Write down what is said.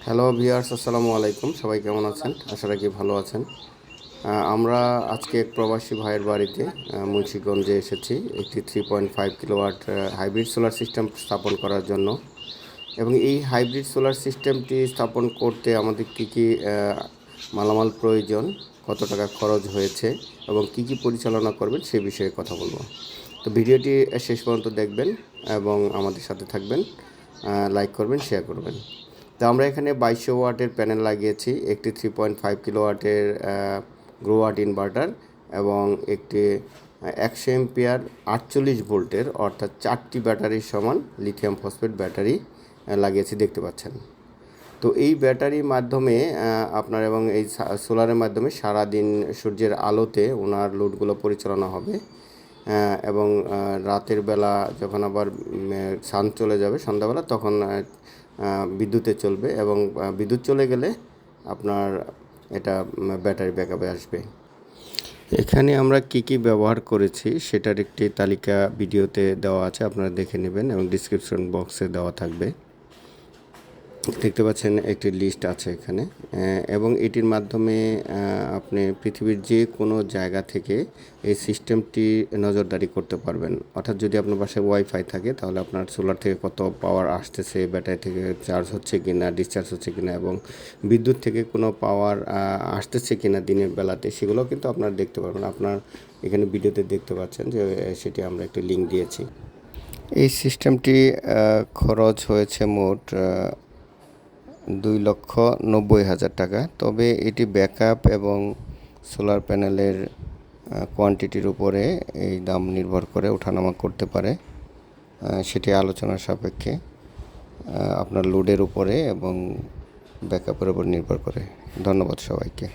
Hello viewers, আসসালামু আলাইকুম। সবাই কেমন আছেন? আশা রাখি ভালো আছেন। আমরা আজকে এক প্রবাসী ভাইয়ের বাড়িতে মুন্সিগঞ্জে এসেছি একটি 3.5 কিলোওয়াট হাইব্রিড সোলার সিস্টেম স্থাপন করার জন্য। এবং এই হাইব্রিড সোলার সিস্টেমটি স্থাপন করতে আমাদের কী কী মালামাল প্রয়োজন, কত টাকা খরচ হয়েছে এবং কী কী পরিচালনা করবেন সে বিষয়ে কথা বলবো। তো ভিডিওটি শেষ পর্যন্ত দেখবেন এবং আমাদের সাথে থাকবেন, লাইক করবেন, শেয়ার করবেন। তো আমরা এখানে 2200 ওয়াটের প্যানেল লাগিয়েছি, একটি 3.5 কিলোওয়াটের গ্রোওয়াট ইনভার্টার এবং একটি 100 এম্পিয়ার 48 ভোল্টের অর্থাৎ 4টি ব্যাটারির সমান লিথিয়াম ফসফেট ব্যাটারি লাগিয়েছি, দেখতে পাচ্ছেন। তো এই ব্যাটারির মাধ্যমে আপনার এবং এই সোলারের মাধ্যমে সারাদিন সূর্যের আলোতে ওনার লোডগুলো পরিচালনা হবে এবং রাতের বেলা যখন আবার সান চলে যাবে সন্ধ্যাবেলা, তখন বিদ্যুতে চলবে এবং বিদ্যুৎ চলে গেলে আপনার এটা ব্যাটারি ব্যাকআপে আসবে। এখানে আমরা কি কি ব্যবহার করেছি সেটার একটি তালিকা ভিডিওতে দেওয়া আছে, আপনারা দেখে নেবেন এবং ডিসক্রিপশন বক্সে দেওয়া থাকবে। দেখতে পাচ্ছেন একটি লিস্ট আছে এখানে এবং এটির মাধ্যমে আপনি পৃথিবীর যে কোনো জায়গা থেকে এই সিস্টেমটি নজরদারি করতে পারবেন। অর্থাৎ যদি আপনার বাসায় ওয়াইফাই থাকে তাহলে আপনার সোলার থেকে কত পাওয়ার আসতেছে, ব্যাটারি থেকে চার্জ হচ্ছে কি না, ডিসচার্জ হচ্ছে কি না এবং বিদ্যুৎ থেকে কোনো পাওয়ার আসতেছে কি না দিনের বেলাতে, সেগুলোও কিন্তু আপনারা দেখতে পারবেন। আপনার এখানে ভিডিওতে দেখতে পাচ্ছেন যে সেটি আমরা একটি লিঙ্ক দিয়েছি। এই সিস্টেমটি খরচ হয়েছে মোট 2,90,000 টাকা। তবে এটি ব্যাকআপ এবং সোলার প্যানেলের কোয়ান্টিটির উপরে এই দাম নির্ভর করে ওঠানামা করতে পারে, সেটি আলোচনার সাপেক্ষে আপনার লোডের উপরে এবং ব্যাকআপের উপর নির্ভর করে। ধন্যবাদ সবাইকে।